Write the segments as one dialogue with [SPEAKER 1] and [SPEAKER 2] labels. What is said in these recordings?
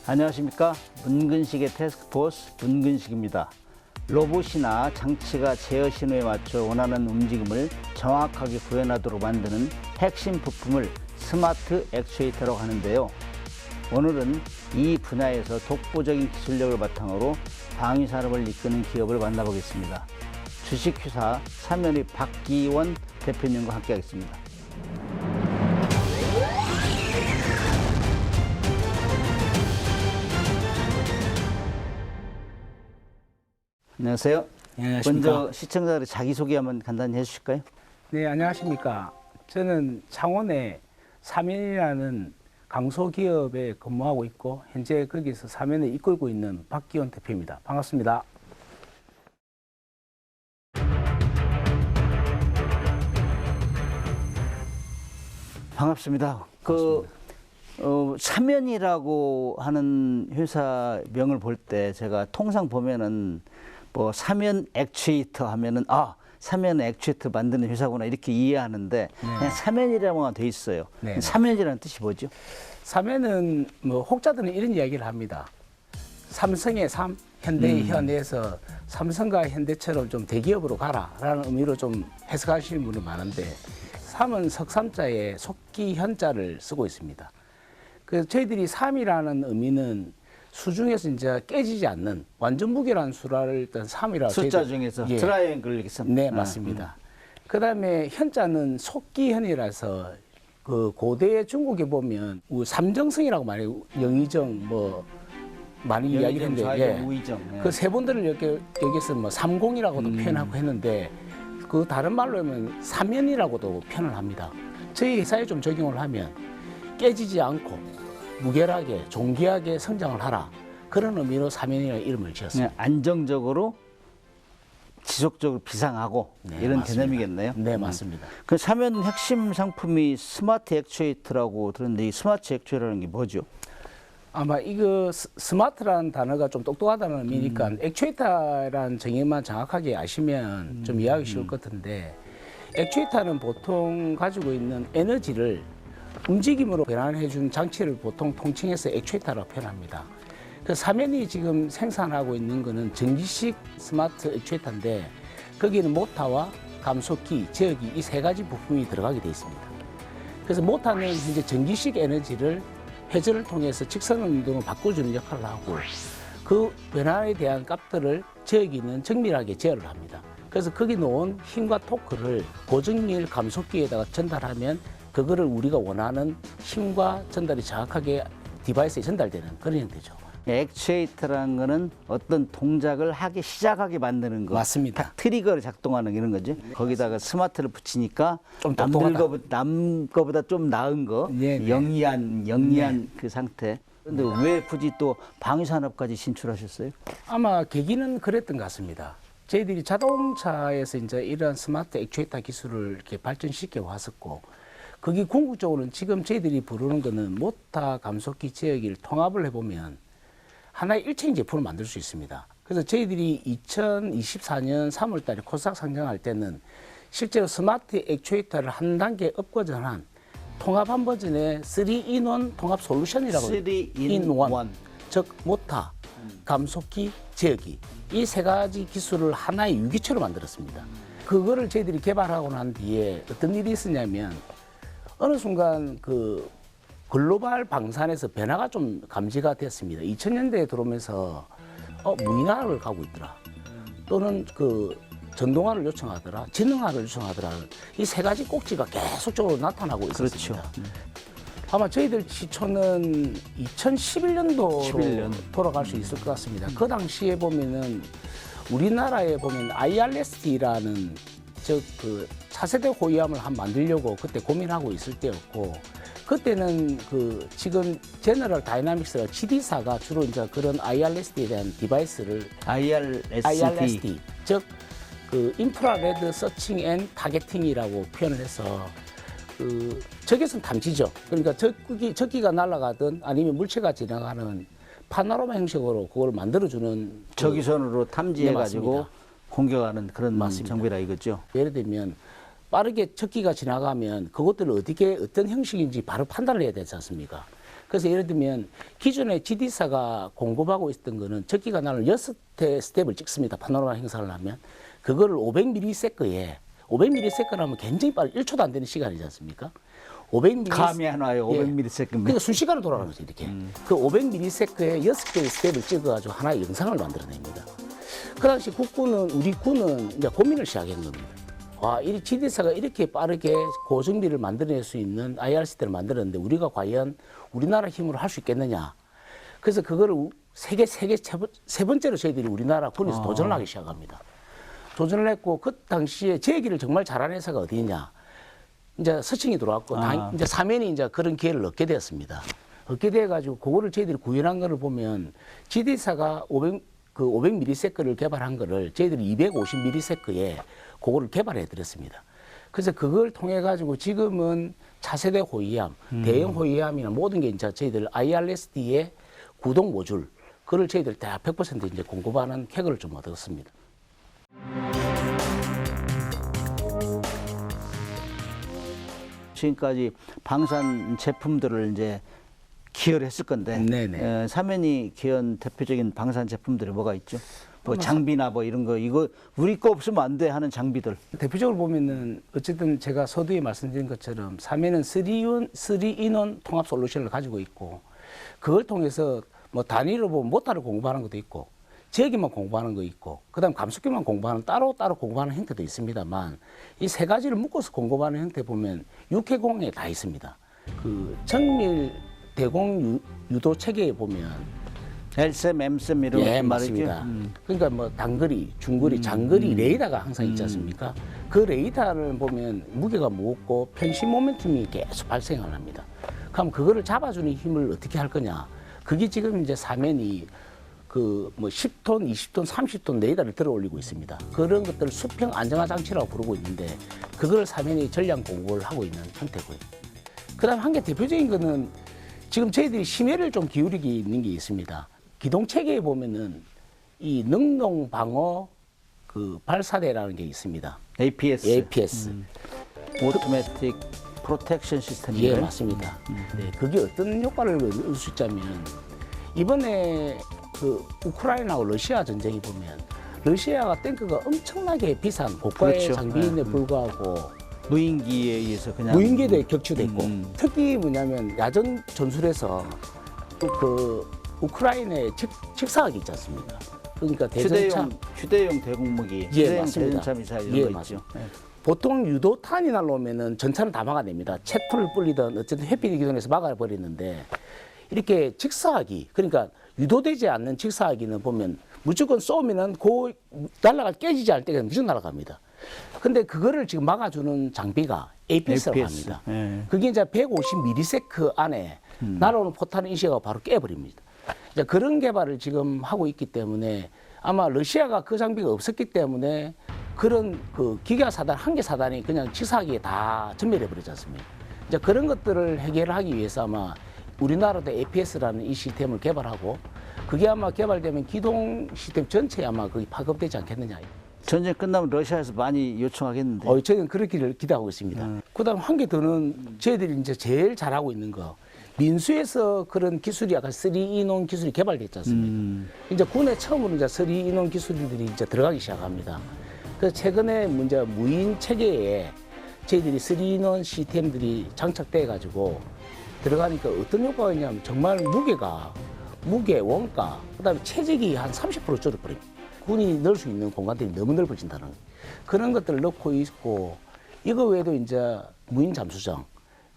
[SPEAKER 1] 안녕하십니까. 문근식의 태스크포스 문근식입니다. 로봇이나 장치가 제어 신호에 맞춰 원하는 움직임을 정확하게 구현하도록 만드는 핵심 부품을 스마트 액추에이터라고 하는데요. 오늘은 이 분야에서 독보적인 기술력을 바탕으로 방위산업을 이끄는 기업을 만나보겠습니다. 주식회사 사면의 박기원 대표님과 함께하겠습니다. 안녕하세요.
[SPEAKER 2] 안녕하십니까.
[SPEAKER 1] 먼저 시청자들의 자기소개 한번 간단히 해주실까요?
[SPEAKER 2] 네, 안녕하십니까. 저는 창원의 사면이라는 강소기업에 근무하고 있고 현재 거기서 사면을 이끌고 있는 박기원 대표입니다. 반갑습니다.
[SPEAKER 1] 반갑습니다. 사면이라고 하는 회사 명을 볼 때 제가 통상 보면은 뭐 사면 액추에이터 하면은 사면 액추에이터 만드는 회사구나 이렇게 이해하는데 그냥 사면이라고만 돼 있어요.
[SPEAKER 2] 네.
[SPEAKER 1] 사면이라는 뜻이 뭐죠?
[SPEAKER 2] 사면은 뭐 혹자들은 이런 이야기를 합니다. 삼성의 삼, 현대의 현에서 삼성과 현대처럼 좀 대기업으로 가라라는 의미로 좀 해석하시는 분이 많은데 삼은 석삼자에 속기 현자를 쓰고 있습니다. 그래서 저희들이 삼이라는 의미는 수 중에서 이제 깨지지 않는 완전 무게라는 수를 일단 3이라고
[SPEAKER 1] 숫자 중에서 트라이앵글 이렇게 쓰면
[SPEAKER 2] 네, 맞습니다. 그다음에 현자는 속기현이라서 그 고대 중국에 보면 삼정성이라고 말해요. 영의정 뭐 많이 이야기했는데
[SPEAKER 1] 우의정.
[SPEAKER 2] 그 세 분들을 여기서 뭐 삼공이라고도 표현하고 했는데 그 다른 말로 하면 사면이라고도 표현을 합니다. 저희 회사에 좀 적용을 하면 깨지지 않고 무결하게 존귀하게 성장을 하라 그런 의미로 사면이라는 이름을 지었습니다.
[SPEAKER 1] 안정적으로 지속적으로 비상하고 이런
[SPEAKER 2] 맞습니다.
[SPEAKER 1] 개념이겠네요.
[SPEAKER 2] 네, 맞습니다.
[SPEAKER 1] 그 사면 핵심 상품이 스마트 액추에이터라고 들었는데 이 스마트 액추에이터라는 게 뭐죠?
[SPEAKER 2] 아마 이거 스마트라는 단어가 좀 똑똑하다는 의미니까 액추에이터라는 정의만 정확하게 아시면 좀 이해하기 쉬울 것 같은데 액추에이터는 보통 가지고 있는 에너지를 움직임으로 변환해 준 장치를 보통 통칭해서 액추에이터라고 표현합니다. 그 사면이 지금 생산하고 있는 거는 전기식 스마트 액추에이터인데 거기는 모터와 감속기, 제어기 이 세 가지 부품이 들어가게 되어 있습니다. 그래서 모터는 이제 전기식 에너지를 회전을 통해서 직선 운동을 바꿔주는 역할을 하고 그 변화에 대한 값들을 제어기는 정밀하게 제어를 합니다. 그래서 거기 놓은 힘과 토크를 고정밀 감속기에다가 전달하면 그거를 우리가 원하는 힘과 전달이 정확하게 디바이스에 전달되는 그런 형태죠.
[SPEAKER 1] 액추에이터라는 거는 어떤 동작을 시작하게 만드는 거.
[SPEAKER 2] 맞습니다.
[SPEAKER 1] 트리거를 작동하는 이런 거죠. 거기다가 스마트를 붙이니까
[SPEAKER 2] 좀
[SPEAKER 1] 남 거보다 좀 나은 거, 영리한 그 상태. 그런데 왜 굳이 또 방위산업까지 진출하셨어요?
[SPEAKER 2] 아마 계기는 그랬던 것 같습니다. 저희들이 자동차에서 이제 이러한 스마트 액추에이터 기술을 이렇게 발전시켜 왔었고, 거기 궁극적으로는 지금 저희들이 부르는 거는 모터, 감속기, 제어기를 통합을 해보면 하나의 일체인 제품을 만들 수 있습니다. 그래서 저희들이 2024년 3월 달에 코스닥 상장할 때는 실제로 스마트 액추에이터를 한 단계 업버전한 통합한 버전의 3-in-1 통합 솔루션이라고
[SPEAKER 1] 3-in-1.
[SPEAKER 2] 즉 모터, 감속기, 제어기 이 세 가지 기술을 하나의 유기체로 만들었습니다. 그거를 저희들이 개발하고 난 뒤에 어떤 일이 있었냐면 어느 순간 그 글로벌 방산에서 변화가 좀 감지가 됐습니다. 2000년대에 들어오면서 무인화를 가고 있더라. 또는 그 전동화를 요청하더라. 지능화를 요청하더라. 이 세 가지 꼭지가 계속적으로 나타나고 있었습니다.
[SPEAKER 1] 그렇죠.
[SPEAKER 2] 아마 저희들 시초는 2011년도 돌아갈 수 있을 것 같습니다. 그 당시에 보면은 우리나라에 보면 IRST라는 그 차세대 호위함을 만들려고 그때 고민하고 있을 때였고 그때는 그 지금 제너럴 다이나믹스가 GD사가 주로 이제 그런 IRST에 대한 디바이스를 IRST 즉 그 인프라레드 서칭 앤 타겟팅이라고 표현을 해서 그 적외선 탐지죠. 그러니까 적기가 날아가든 아니면 물체가 지나가는 파노라마 형식으로 그걸 만들어주는
[SPEAKER 1] 적외선으로 탐지해가지고
[SPEAKER 2] 네,
[SPEAKER 1] 공격하는 그런
[SPEAKER 2] 맞습니다.
[SPEAKER 1] 장비라 이거죠.
[SPEAKER 2] 예를 들면 빠르게 적기가 지나가면 그것들을 어떤 형식인지 바로 판단을 해야 되지 않습니까? 그래서 예를 들면 기존에 GD사가 공급하고 있었던 거는 적기가 나는 6대 스텝을 찍습니다. 파노라마 행사를 하면 그거를 500ms에 500ms라면 굉장히 빨리 1초도 안 되는 시간이지 않습니까? 500ms
[SPEAKER 1] 감이 안 와요. 500ms면.
[SPEAKER 2] 그러니까 순식간으로 돌아가는 거죠, 이렇게. 그 500ms에 6개의 스텝을 찍어가지고 하나의 영상을 만들어냅니다. 그 당시 우리 군은 이제 고민을 시작한 겁니다. 와, 이 GD사가 이렇게 빠르게 고정비를 만들어낼 수 있는 IR 시스템을 만들었는데 우리가 과연 우리나라 힘으로 할 수 있겠느냐. 그래서 그거를 세 번째로 저희들이 우리나라 군에서 도전을 하기 시작합니다. 도전을 했고 그 당시에 제 얘기를 정말 잘하는 회사가 어디냐. 이제 서청이 들어왔고 이제 사면이 이제 그런 기회를 얻게 되었습니다. 얻게 돼가지고 그거를 저희들이 구현한 거를 보면 GD사가 500ms를 개발한 거를 저희들이 250ms에 그거를 개발해 드렸습니다. 그래서 그걸 통해 가지고 지금은 차세대 호위함, 대형 호위함이나 모든 게 이제 저희들 IRSD의 구동 모듈 그걸 저희들 다 100% 이제 공급하는 쾌거를 좀 얻었습니다.
[SPEAKER 1] 지금까지 방산 제품들을 이제 기여를 했을 건데
[SPEAKER 2] 네네.
[SPEAKER 1] 사면이 기여한 대표적인 방산 제품들이 뭐가 있죠? 뭐 장비나 뭐 이런 거 이거 우리 거 없으면 안 돼 하는 장비들.
[SPEAKER 2] 대표적으로 보면은 어쨌든 제가 서두에 말씀드린 것처럼 사면은 3인원 통합 솔루션을 가지고 있고 그걸 통해서 뭐 단위로 보면 모터를 공부하는 것도 있고 제기만 공부하는 거 있고 그다음 감속기만 공부하는 따로 공부하는 형태도 있습니다만 이 세 가지를 묶어서 공부하는 형태 보면 육해공에 다 있습니다. 그 정밀 대공 유도 체계에 보면
[SPEAKER 1] L셈, M셈 이런
[SPEAKER 2] 예,
[SPEAKER 1] 말이죠.
[SPEAKER 2] 맞습니다. 그러니까 뭐 단거리, 중거리, 장거리 레이더가 항상 있지 않습니까? 그 레이더를 보면 무게가 무겁고 편심 모멘텀이 계속 발생을 합니다. 그럼 그거를 잡아주는 힘을 어떻게 할 거냐? 그게 지금 이제 사면이 그 뭐 10톤, 20톤, 30톤 레이더를 들어 올리고 있습니다. 그런 것들을 수평 안정화 장치라고 부르고 있는데 그걸 사면이 전량 공급을 하고 있는 형태고요. 그다음 한 개 대표적인 거는 지금 저희들이 심혈을 좀 기울이기 있는 게 있습니다. 기동 체계에 보면은 이 능동 방어 그 발사대라는 게 있습니다. APS.
[SPEAKER 1] 오토매틱 프로텍션 시스템이에요.
[SPEAKER 2] 예, 맞습니다. 네, 그게 어떤 효과를 얻을 수 있자면 이번에 그 우크라이나와 러시아 전쟁이 보면 러시아가 탱크가 엄청나게 비싼 고가의
[SPEAKER 1] 그렇죠.
[SPEAKER 2] 장비인데 불구하고
[SPEAKER 1] 무인기에 의해서 그냥
[SPEAKER 2] 무인기에 격추됐고 특히 뭐냐면 야전 전술에서 그 우크라이나의 직사각이 있지 않습니까? 그러니까 대전차
[SPEAKER 1] 휴대용 대공무기,
[SPEAKER 2] 예,
[SPEAKER 1] 휴대용
[SPEAKER 2] 맞습니다.
[SPEAKER 1] 대전차 미사일
[SPEAKER 2] 예,
[SPEAKER 1] 이런 거
[SPEAKER 2] 맞습니다.
[SPEAKER 1] 있죠. 예.
[SPEAKER 2] 보통 유도탄이 날라오면은 전차는 다 막아냅니다. 체풀을 뿌리든 어쨌든 회피 기동에서 막아버리는데 이렇게 직사각이 그러니까 유도되지 않는 직사각이는 보면 무조건 쏘면은 그 날라가 깨지지 않을 때가 무조건 날아갑니다. 근데 그거를 지금 막아주는 장비가 APS라고 합니다.
[SPEAKER 1] 예.
[SPEAKER 2] 그게 이제 150ms 안에 날아오는 포탄을 인식하고 바로 깨버립니다. 이제 그런 개발을 지금 하고 있기 때문에 아마 러시아가 그 장비가 없었기 때문에 그런 그 기가 사단, 한 개 사단이 그냥 직사각에 다 전멸해 버리지 않습니까? 이제 그런 것들을 해결하기 위해서 아마 우리나라도 APS라는 이 시스템을 개발하고 그게 아마 개발되면 기동 시스템 전체에 아마 거기 파급되지 않겠느냐.
[SPEAKER 1] 전쟁 끝나면 러시아에서 많이 요청하겠는데.
[SPEAKER 2] 저희는 그렇기를 기대하고 있습니다. 그다음 한 개 더는 저희들이 이제 제일 잘하고 있는 거 민수에서 그런 기술이 약간 3인원 기술이 개발됐지 않습니까? 이제 군에 처음으로 이제 3인원 기술들이 이제 들어가기 시작합니다. 그래서 최근에 문제 무인 체계에 저희들이 3인원 시스템들이 장착돼 가지고 들어가니까 어떤 효과가 있냐면 정말 무게, 원가, 그다음에 체적이 한 30% 줄어버립니다. 군이 넣을 수 있는 공간들이 너무 넓어진다는 그런 것들을 넣고 있고 이거 외에도 이제 무인 잠수정,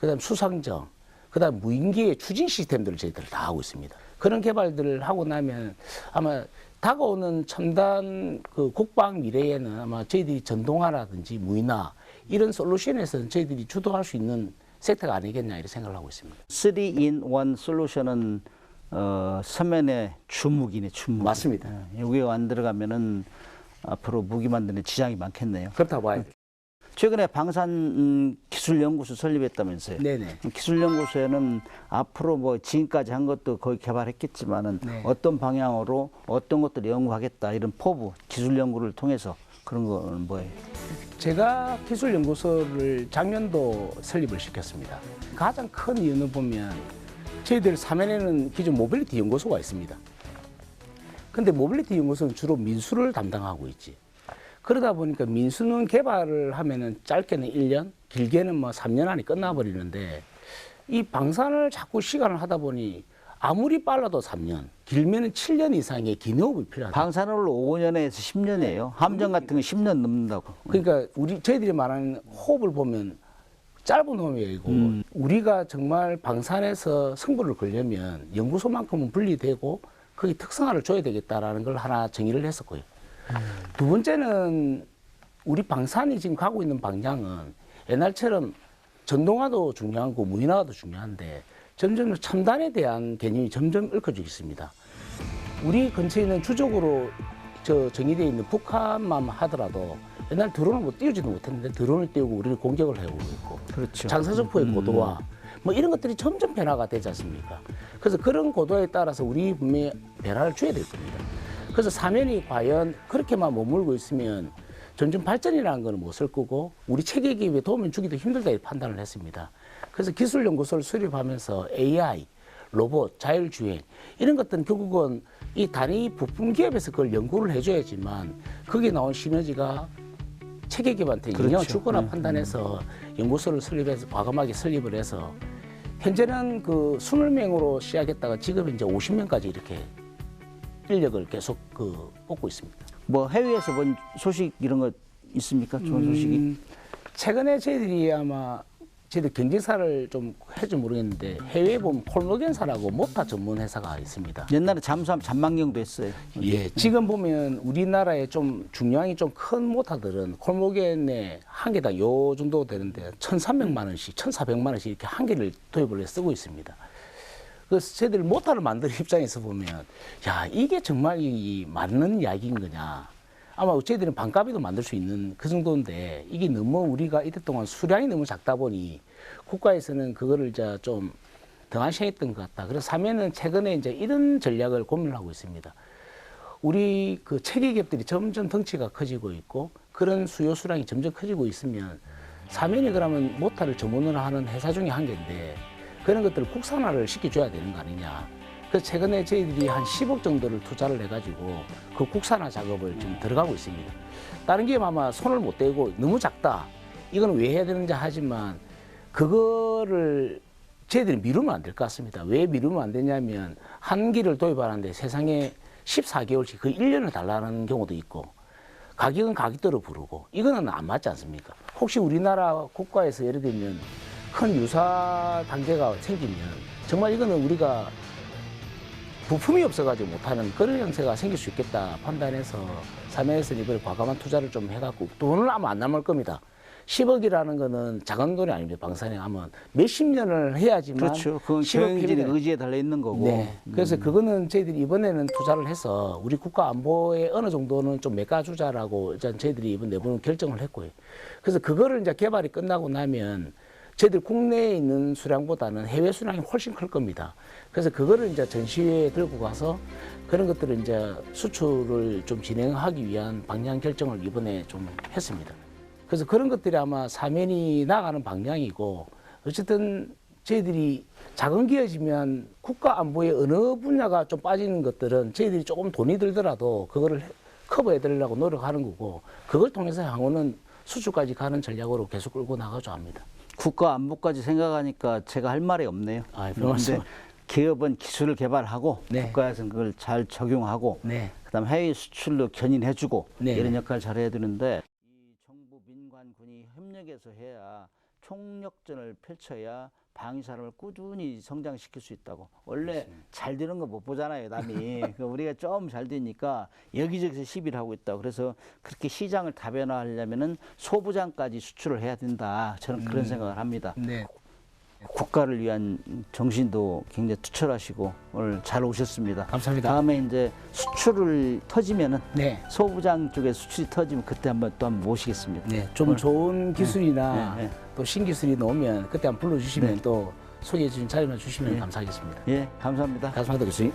[SPEAKER 2] 그다음 수상정, 그다음 무인기의 추진 시스템들을 저희들 다 하고 있습니다. 그런 개발들을 하고 나면 아마 다가오는 첨단 그 국방 미래에는 아마 저희들이 전동화라든지 무인화 이런 솔루션에서는 저희들이 주도할 수 있는 섹터가 아니겠냐 이런 생각을 하고 있습니다.
[SPEAKER 1] 3-in-1 솔루션은 서면의 주무기네, 주무기.
[SPEAKER 2] 맞습니다.
[SPEAKER 1] 여기에 안 들어가면은 앞으로 무기 만드는 지장이 많겠네요.
[SPEAKER 2] 그렇다고 봐야 돼요.
[SPEAKER 1] 최근에 방산기술연구소 설립했다면서요.
[SPEAKER 2] 네네.
[SPEAKER 1] 기술연구소에는 앞으로 뭐 지금까지 한 것도 거의 개발했겠지만은
[SPEAKER 2] 네.
[SPEAKER 1] 어떤 방향으로 어떤 것들을 연구하겠다 이런 포부 기술연구를 통해서 그런 거는 뭐예요?
[SPEAKER 2] 제가 기술연구소를 작년도 설립을 시켰습니다. 가장 큰 이유는 보면 저희들 사면에는 기존 모빌리티 연구소가 있습니다. 근데 모빌리티 연구소는 주로 민수를 담당하고 있지. 그러다 보니까 민수는 개발을 하면은 짧게는 1년, 길게는 뭐 3년 안에 끝나버리는데 이 방산을 자꾸 시간을 하다 보니 아무리 빨라도 3년, 길면은 7년 이상의 기내호흡이 필요하다.
[SPEAKER 1] 방사능으로 5년에서 10년이에요. 함정 같은 건 10년 넘는다고.
[SPEAKER 2] 그러니까 저희들이 말하는 호흡을 보면 짧은 호흡이고 우리가 정말 방산에서 승부를 걸려면 연구소만큼은 분리되고 거기 특성화를 줘야 되겠다라는 걸 하나 정의를 했었고요. 두 번째는 우리 방산이 지금 가고 있는 방향은 옛날처럼 전동화도 중요하고 무인화도 중요한데 점점 첨단에 대한 개념이 점점 얽혀지고 있습니다. 우리 근처에 있는 주적으로 정의되어 있는 북한만 하더라도 옛날 드론을 뭐 띄우지도 못했는데 드론을 띄우고 우리를 공격을 해오고 있고
[SPEAKER 1] 그렇죠.
[SPEAKER 2] 장사정포의 고도화 뭐 이런 것들이 점점 변화가 되지 않습니까? 그래서 그런 고도에 따라서 우리 분명히 변화를 줘야 될 겁니다. 그래서 사면이 과연 그렇게만 머물고 있으면 점점 발전이라는 건 못쓸 거고 우리 체계 기업에 도움을 주기도 힘들다 이렇게 판단을 했습니다. 그래서 기술연구소를 수립하면서 AI, 로봇, 자율주행 이런 것들은 결국은 이 단위 부품 기업에서 그걸 연구를 해줘야지만 거기에 나온 시너지가 체계 기업한테 영향을
[SPEAKER 1] 그렇죠.
[SPEAKER 2] 줄 거나 판단해서 연구소를 설립해서 과감하게 설립을 해서 현재는 그 20명으로 시작했다가 지금 이제 50명까지 이렇게 인력을 계속 뽑고 있습니다.
[SPEAKER 1] 뭐 해외에서 본 소식 이런 거 있습니까? 좋은 소식이?
[SPEAKER 2] 최근에 저희들이 아마 저희들 경쟁사를 좀 해줄 모르겠는데 해외에 보면 콜모겐사라고 모타 전문 회사가 있습니다.
[SPEAKER 1] 옛날에 잠수함 잔망경도 했어요.
[SPEAKER 2] 예, 지금 보면 우리나라에 좀 중량이 좀 큰 모타들은 콜모겐의 한 개당 요 정도 되는데 1,300만 원씩, 1,400만 원씩 이렇게 한 개를 도입을 해 쓰고 있습니다. 그래서 저희들 모타를 만드는 입장에서 보면 야 이게 정말 이 맞는 이야기인 거냐. 아마 저희들은 반값에도 만들 수 있는 그 정도인데 이게 너무 우리가 이때 동안 수량이 너무 작다 보니 국가에서는 그거를 이제 좀 등한시했던 것 같다. 그래서 사면은 최근에 이제 이런 전략을 고민을 하고 있습니다. 우리 그 체계 기업들이 점점 덩치가 커지고 있고 그런 수요 수량이 점점 커지고 있으면 사면이 그러면 모타를 전문으로 하는 회사 중에 한 개인데 그런 것들을 국산화를 시켜줘야 되는 거 아니냐. 그래서 최근에 저희들이 한 10억 정도를 투자를 해가지고 그 국산화 작업을 지금 들어가고 있습니다. 다른 기업 아마 손을 못 대고 너무 작다. 이건 왜 해야 되는지 하지만 그거를 저희들이 미루면 안 될 것 같습니다. 왜 미루면 안 되냐면 한 기를 도입하는데 세상에 14개월씩 그 1년을 달라는 경우도 있고 가격은 가격대로 부르고 이거는 안 맞지 않습니까? 혹시 우리나라 국가에서 예를 들면 큰 유사 단계가 생기면 정말 이거는 우리가 부품이 없어가지고 못하는 그런 형태가 생길 수 있겠다 판단해서 사면에서는 이번에 과감한 투자를 좀 해갖고 돈은 아마 안 남을 겁니다. 10억이라는 거는 작은 돈이 아닙니다. 방산에 하면 몇십 년을 해야지만
[SPEAKER 1] 그렇죠. 그건
[SPEAKER 2] 10억
[SPEAKER 1] 경영진의
[SPEAKER 2] 필요해요.
[SPEAKER 1] 의지에 달려 있는 거고.
[SPEAKER 2] 네. 그래서 그거는 저희들이 이번에는 투자를 해서 우리 국가 안보에 어느 정도는 좀 메꿔주자라고 일단 저희들이 이번 내부는 결정을 했고요. 그래서 그거를 이제 개발이 끝나고 나면 저희들 국내에 있는 수량보다는 해외 수량이 훨씬 클 겁니다. 그래서 그거를 이제 전시회에 들고 가서 그런 것들을 이제 수출을 좀 진행하기 위한 방향 결정을 이번에 좀 했습니다. 그래서 그런 것들이 아마 사면이 나가는 방향이고 어쨌든 저희들이 작은 기업이면 국가 안보의 어느 분야가 좀 빠지는 것들은 저희들이 조금 돈이 들더라도 그거를 커버해 드리려고 노력하는 거고 그걸 통해서 향후는 수출까지 가는 전략으로 계속 끌고 나가자 합니다.
[SPEAKER 1] 국가 안보까지 생각하니까 제가 할 말이 없네요.
[SPEAKER 2] 아, 별 말씀.
[SPEAKER 1] 그런데 기업은 기술을 개발하고
[SPEAKER 2] 네.
[SPEAKER 1] 국가에서는 그걸 잘 적용하고
[SPEAKER 2] 네.
[SPEAKER 1] 그다음 해외 수출로 견인해주고
[SPEAKER 2] 네.
[SPEAKER 1] 이런 역할을 잘해야 되는데 이 정부, 민관, 군이 협력해서 해야 총력전을 펼쳐야 방위산업을 꾸준히 성장시킬 수 있다고. 원래
[SPEAKER 2] 그렇습니다.
[SPEAKER 1] 잘 되는 거 못 보잖아요, 남이. 우리가 좀 잘 되니까 여기저기서 시비를 하고 있다고. 그래서 그렇게 시장을 다변화하려면은 소부장까지 수출을 해야 된다. 저는 그런 생각을 합니다.
[SPEAKER 2] 네.
[SPEAKER 1] 국가를 위한 정신도 굉장히 투철하시고 오늘 잘 오셨습니다.
[SPEAKER 2] 감사합니다.
[SPEAKER 1] 다음에 이제 수출을 터지면은
[SPEAKER 2] 네.
[SPEAKER 1] 소부장 쪽에 수출이 터지면 그때 한번 또 한번 모시겠습니다.
[SPEAKER 2] 네. 좀 좋은 기술이나
[SPEAKER 1] 네, 네.
[SPEAKER 2] 또 신기술이 나오면 그때 한번 불러주시면
[SPEAKER 1] 네.
[SPEAKER 2] 또 소개해 주신 자료만 주시면 감사하겠습니다.
[SPEAKER 1] 예, 감사합니다.
[SPEAKER 2] 감사합니다, 교수님.